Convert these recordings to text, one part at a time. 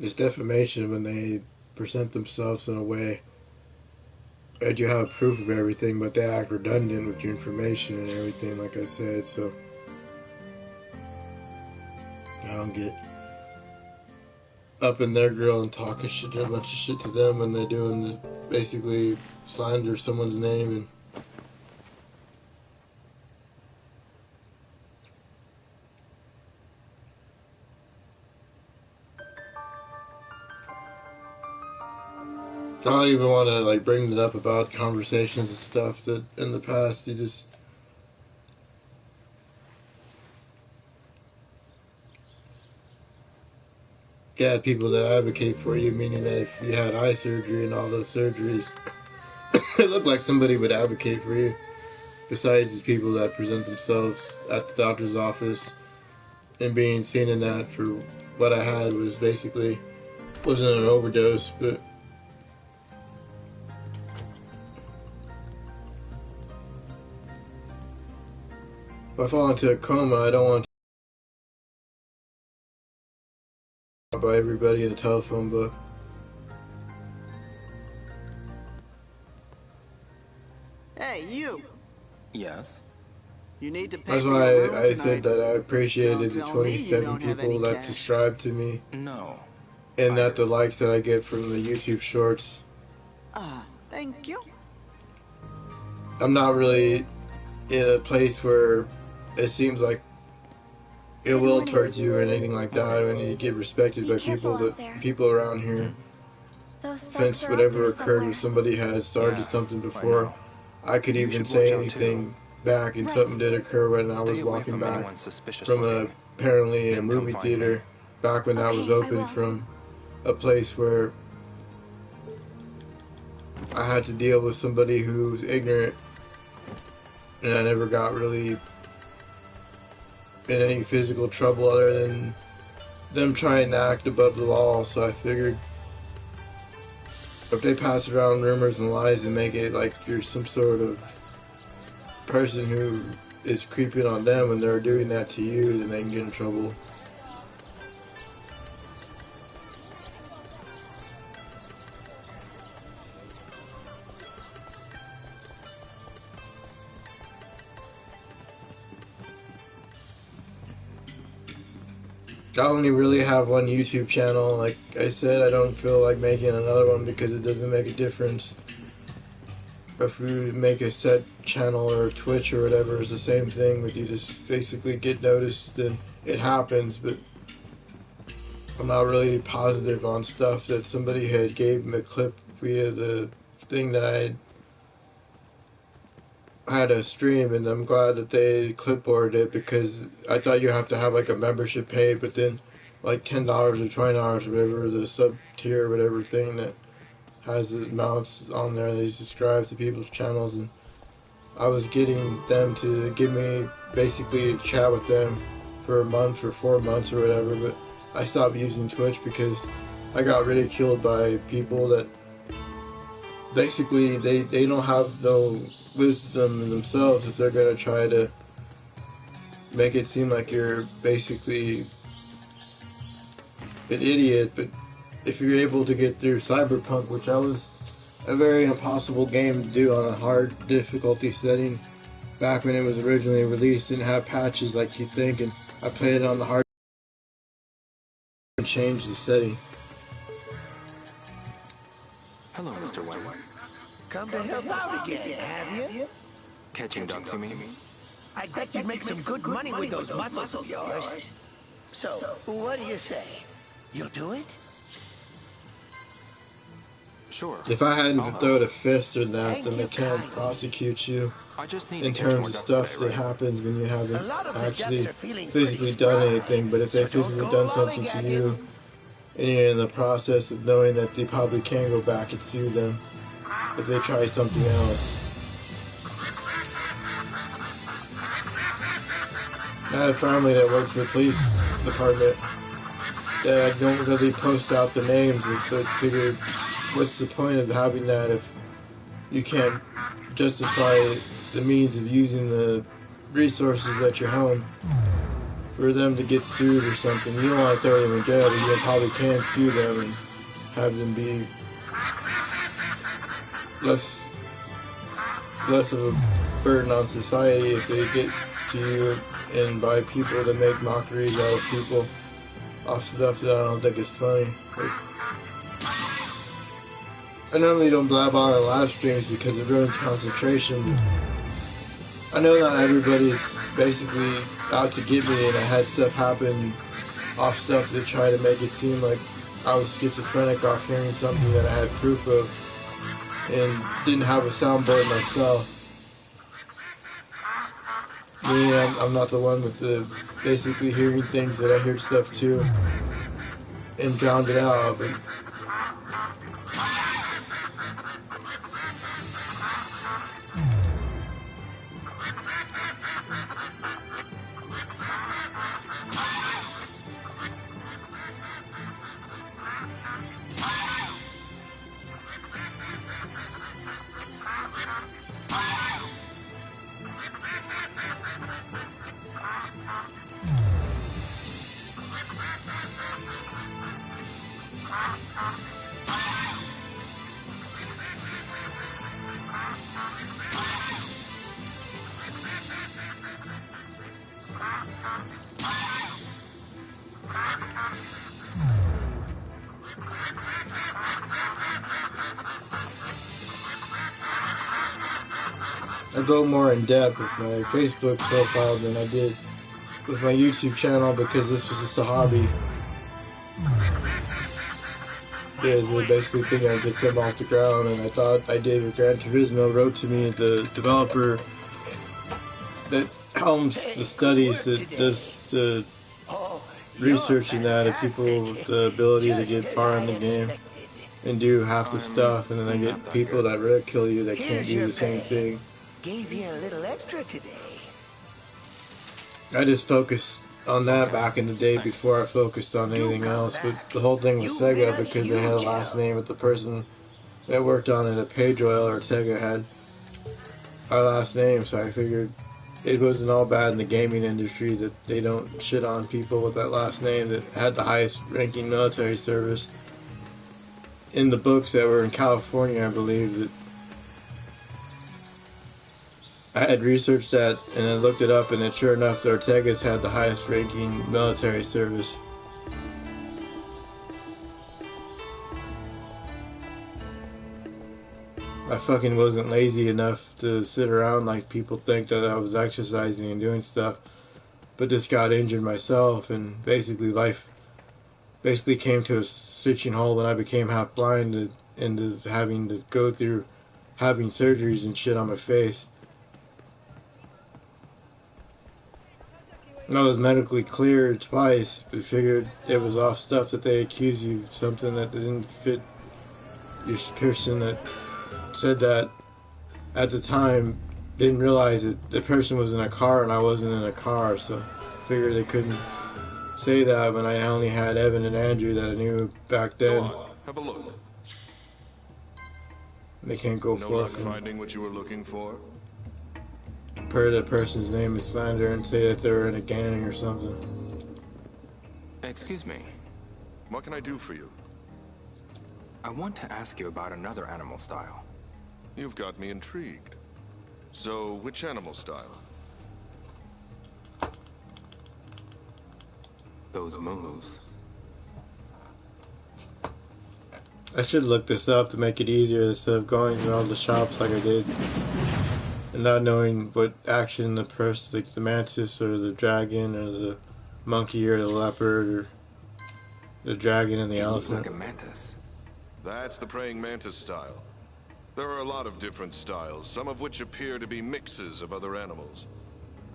It's defamation when they present themselves in a way that you have proof of everything, but they act redundant with your information and everything, like I said. So I don't get up in their grill and talking shit, a bunch of shit to them when they're doing the, basically slander someone's name. And I don't even want to like bring it up about conversations and stuff that in the past you just get people that advocate for you, meaning that if you had eye surgery and all those surgeries, it looked like somebody would advocate for you. Besides these people that present themselves at the doctor's office and being seen in that for what I had was basically wasn't an overdose, but if I fall into a coma, I don't want to talk about everybody in the telephone book. Hey, you! Yes? You need to pay That's for why your room I tonight. said that I appreciated the Don't tell me you 27 don't have people any that cash. subscribe to me, No. and that the likes that I get from the YouTube shorts. Thank you. I'm not really in a place where it seems like ill will towards you or anything like that. When you get respected by people around here, since whatever occurred with somebody had started something before I could even say anything back, and something did occur when I was walking back from apparently a movie theater back when that was open, from a place where I had to deal with somebody who's ignorant, and I never got really in any physical trouble other than them trying to act above the law. So I figured if they pass around rumors and lies and make it like you're some sort of person who is creeping on them when they're doing that to you, then they can get in trouble. I only really have one YouTube channel. Like I said, I don't feel like making another one because it doesn't make a difference. If we make a set channel or Twitch or whatever, it's the same thing, but you just basically get noticed and it happens. But I'm not really positive on stuff that somebody had gave me a clip via the thing that I had a stream, and I'm glad that they clipboarded it, because I thought you have to have like a membership paid, but then like $10 or $20 or whatever, the sub tier or whatever thing that has the amounts on there, they subscribe to people's channels, and I was getting them to give me basically a chat with them for a month or 4 months or whatever, but I stopped using Twitch because I got ridiculed by people that basically they don't have no wisdom in themselves if they're going to try to make it seem like you're basically an idiot. But if you're able to get through Cyberpunk, which I was a very impossible game to do on a hard difficulty setting back when it was originally released, didn't have patches like you think, and I played it on the hard and changed the setting. Hello, Mr. White. Come to help out again, have you? Catching ducks, you mean? I bet you'd make some good money with those muscles of yours. So, what do you say? You'll do it? Sure. If I hadn't thrown a fist or that, then they can't prosecute you in terms of stuff that happens when you haven't actually physically done anything. But if they physically done something to you, and you're in the process of knowing that they probably can go back and sue them if they try something else. I have family that work for the police department that I don't really post out the names, but figured, what's the point of having that if you can't justify the means of using the resources at your home for them to get sued or something. You don't want to throw them in jail, but you probably can sue them and have them be less of a burden on society if they get to you and by people that make mockeries out of people off stuff that I don't think is funny. Like, I normally don't blab on live streams because it ruins concentration. I know not everybody's basically out to get me, and I had stuff happen off stuff that try to make it seem like I was schizophrenic off hearing something that I had proof of and didn't have a soundboard myself. Me, I'm not the one with the basically hearing things that I hear stuff too and drowned it out. But I go more in depth with my Facebook profile than I did with my YouTube channel because this was just a hobby. Because they basically think I get something off the ground, and I thought I did with Gran Turismo. Wrote to me, the developer that helms the studies, that does the researching that of people with the ability to get far in the game and do half the stuff, and then I get people that ridicule you that can't do the same thing. Gave you a little extra today. I just focused on that back in the day before I focused on anything else. But the whole thing was Sega because they had a last name with the person that worked on it. Pedro Ortega had our last name, so I figured it wasn't all bad in the gaming industry that they don't shit on people with that last name that had the highest ranking military service in the books that were in California, I believe. That I had researched that and then looked it up, and it sure enough, the Ortegas had the highest ranking military service. I fucking wasn't lazy enough to sit around like people think that I was exercising and doing stuff, but just got injured myself, and basically life basically came to a stitching hole when I became half blind and just having to go through having surgeries and shit on my face. I was medically cleared twice, but figured it was off stuff that they accused you of something that didn't fit your person that said that at the time. Didn't realize that the person was in a car and I wasn't in a car, so figured they couldn't say that when I only had Evan and Andrew that I knew back then. Go on, have a look. They can't go No forth luck finding what you were looking for? per the person's name and slander and say that they're in a gang or something. Excuse me. What can I do for you? I want to ask you about another animal style. You've got me intrigued. So, which animal style? Those moves. I should look this up to make it easier instead of going through all the shops like I did and not knowing what action the person, like the mantis or the dragon or the monkey or the leopard or the dragon and the You look elephant. like a mantis. That's the praying mantis style. There are a lot of different styles, some of which appear to be mixes of other animals.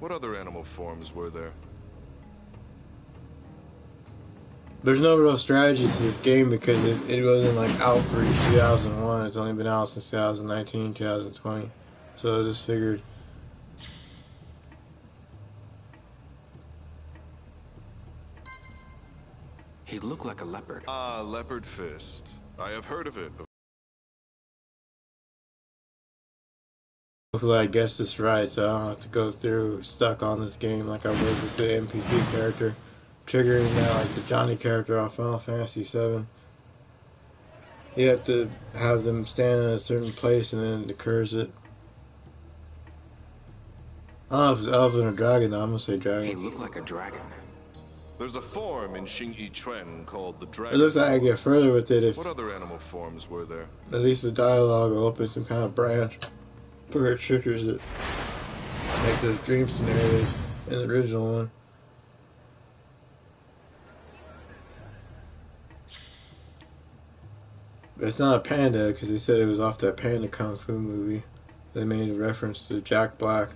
What other animal forms were there? There's no real strategy to this game because it wasn't like out for 2001. It's only been out since 2019, 2020. So I just figured. He looked like a leopard. Ah, leopard fist. I have heard of it before. Hopefully I guess this right, so I don't have to go through stuck on this game like I was with the NPC character. Triggering that like the Johnny character off Final Fantasy VII. You have to have them stand in a certain place and then it occurs it. I don't know if it's elven or dragon though, I'm gonna say dragon. He looked like a dragon. There's a form in Xingyi Chuan called the It dragon. looks like I get further with it if What other animal forms were there? at least the dialogue will open some kind of branch where it triggers it. Like those dream scenarios in the original one. But it's not a panda because they said it was off that Panda Kung Fu movie. They made a reference to Jack Black.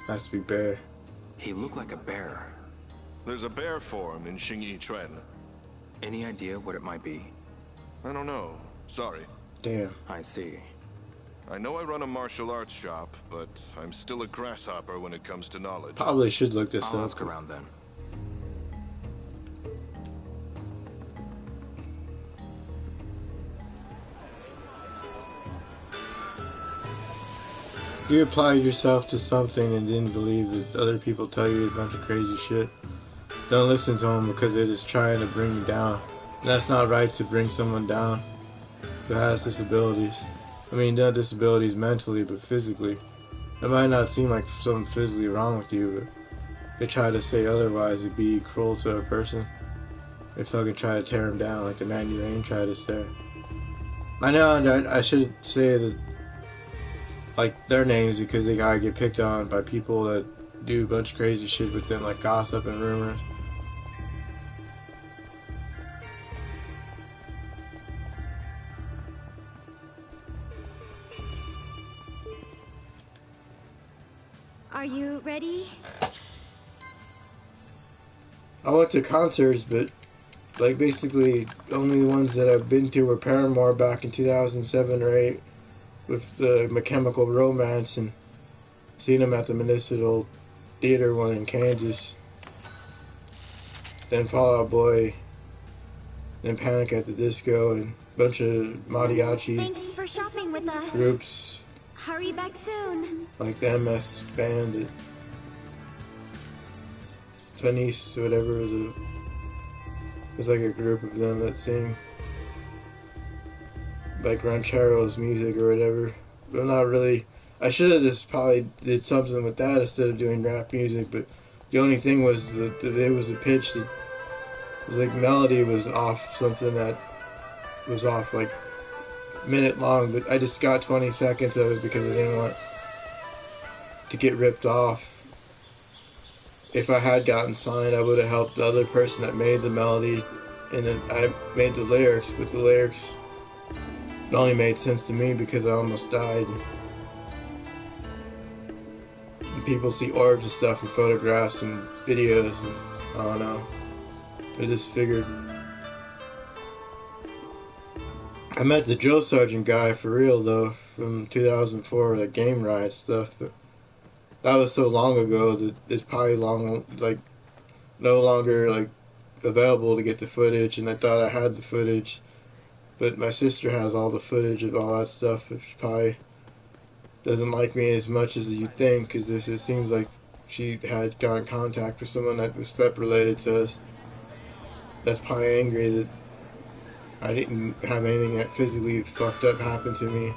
Has to be bear. He looked like a bear. There's a bear form in Xingyi Chuan. Any idea what it might be? I don't know. Sorry. Damn. I see. I know I run a martial arts shop, but I'm still a grasshopper when it comes to knowledge. Probably should look this I'll up. ask around then. If you applied yourself to something and didn't believe that other people tell you a bunch of crazy shit, don't listen to them because they're just trying to bring you down. And that's not right to bring someone down who has disabilities. I mean, not disabilities mentally, but physically. It might not seem like something physically wrong with you, but if they try to say otherwise, it'd be cruel to a person. They fucking try to tear him down like the Mandy Rain tried to say. I know I should say that like their names because they gotta get picked on by people that do a bunch of crazy shit with them, like gossip and rumors. Are you ready? I went to concerts, but like basically only the ones that I've been to were Paramore back in 2007 or 8 with the My Chemical Romance, and seen them at the Municipal Theater one in Kansas. Then Fall Out Boy, then Panic at the Disco, and a bunch of mariachi Thanks for shopping with us. groups Hurry back soon. like the MS band, that Venice, whatever, was like a group of them that sing like rancheros music or whatever. But not really. I should have just probably did something with that instead of doing rap music, but the only thing was that there was a pitch that was like melody was off, something that was off like a minute long, but I just got 20 seconds of it because I didn't want to get ripped off. If I had gotten signed, I would have helped the other person that made the melody, and then I made the lyrics, but the lyrics it only made sense to me because I almost died. And people see orbs and stuff in photographs and videos, and I don't know. I just figured. I met the Joe Sargent guy for real though from 2004, the game riot stuff, but that was so long ago that it's probably no longer available to get the footage, and I thought I had the footage. But my sister has all the footage of all that stuff, but she probably doesn't like me as much as you think, because it seems like she had got in contact with someone that was step related to us. That's probably angry that I didn't have anything that physically fucked up happen to me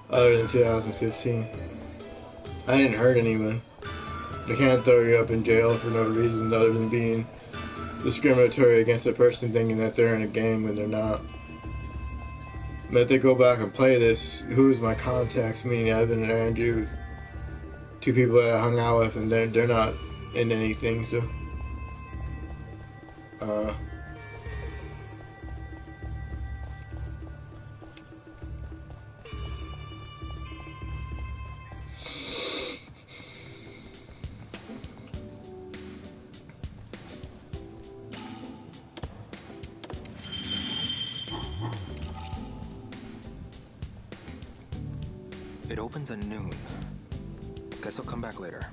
other than 2015. I didn't hurt anyone. They can't throw you up in jail for no reason other than being discriminatory against a person thinking that they're in a gang when they're not. But if they go back and play this, who's my contacts, meaning Evan and Andrew, two people that I hung out with, and they're not in anything, so It opens at noon. Guess I'll come back later.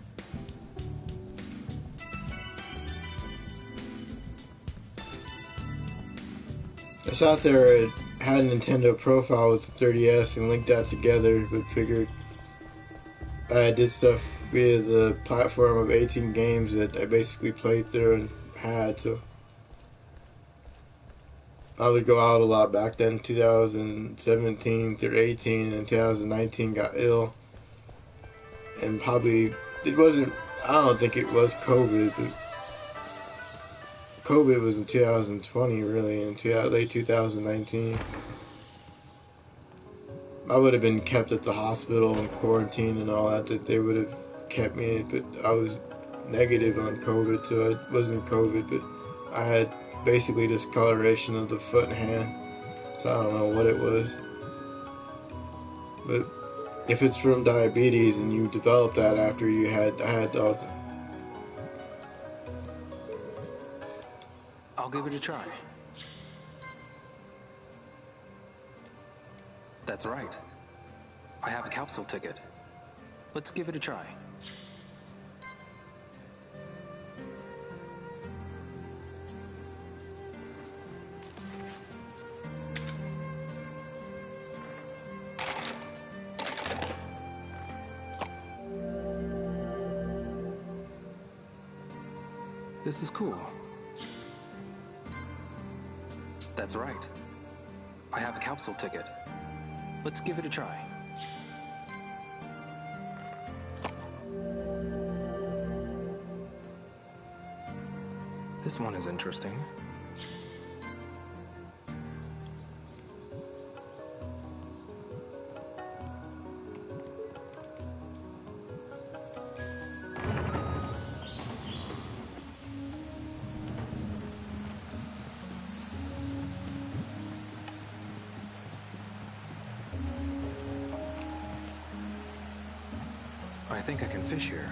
I sat there at had a Nintendo profile with the 30S and linked that together, but figured I did stuff via the platform of 18 games that I basically played through and had, so I would go out a lot back then, 2017 through 18, and 2019 got ill, and probably, it wasn't, I don't think it was COVID, but COVID was in 2020, really, in late 2019. I would have been kept at the hospital and quarantine and all that they would have kept me, but I was negative on COVID, so it wasn't COVID, but I had basically discoloration of the foot and hand, so I don't know what it was. But if it's from diabetes and you develop that after I had dogs. I'll give it a try. That's right. I have a capsule ticket. Let's give it a try. This is cool. That's right. I have a capsule ticket. Let's give it a try. This one is interesting. I think I can fish here.